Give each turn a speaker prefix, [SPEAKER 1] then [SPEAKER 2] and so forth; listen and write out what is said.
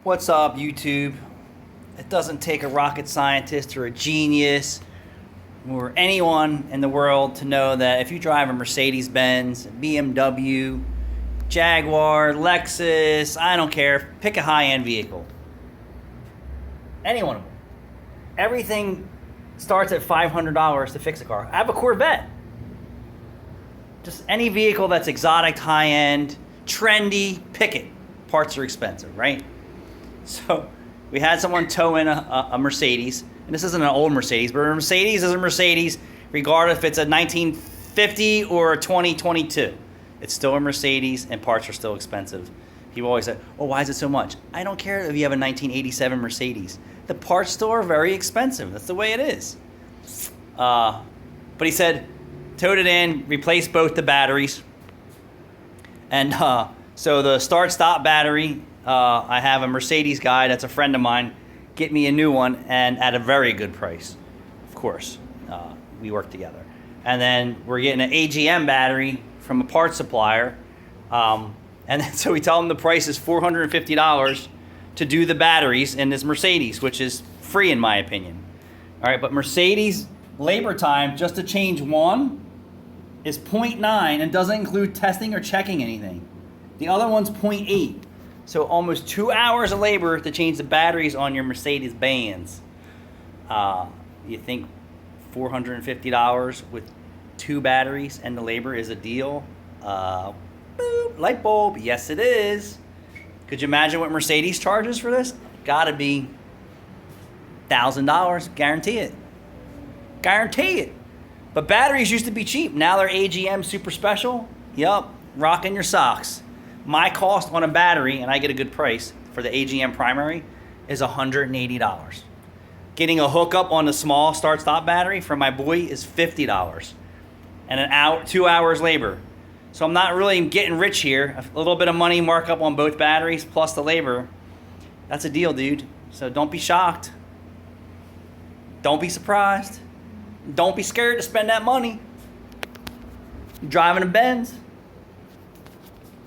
[SPEAKER 1] What's up, YouTube? It doesn't take a rocket scientist or a genius or anyone in the world to know that if you drive a Mercedes Benz, BMW, Jaguar, Lexus, I don't care, pick a high-end vehicle. Any one of them. Everything starts at $500 to fix a car. I have a Corvette. Just any vehicle that's exotic, high-end, trendy, pick it. Parts are expensive, right? So we had someone tow in a Mercedes, and this isn't an old Mercedes, but a Mercedes is a Mercedes regardless if it's a 1950 or a 2022. It's still a Mercedes, and parts are still expensive. People always say, oh, why is it so much? I don't care if you have a 1987 Mercedes. The parts still are very expensive. That's the way it is. But he said, towed it in, replaced both the batteries. And so the start-stop battery, I have a Mercedes guy that's a friend of mine get me a new one, and at a very good price. Of course, we work together. And then we're getting an AGM battery from a parts supplier. And then, so we tell them the price is $450 to do the batteries in this Mercedes, which is free in my opinion. All right, but Mercedes labor time just to change one is 0.9 and doesn't include testing or checking anything. The other one's 0.8. So almost 2 hours of labor to change the batteries on your Mercedes Benz. You think $450 with 2 batteries and the labor is a deal? Boop, light bulb, yes it is. Could you imagine what Mercedes charges for this? Gotta be $1,000, guarantee it. Guarantee it. But batteries used to be cheap. Now they're AGM super special. Yup, rocking your socks. My cost on a battery, and I get a good price for the AGM primary, is $180. Getting a hookup on the small start-stop battery for my boy is $50. And 2 hours labor. So I'm not really getting rich here. A little bit of money markup on both batteries plus the labor. That's a deal, dude. So don't be shocked. Don't be surprised. Don't be scared to spend that money. You're driving a Benz.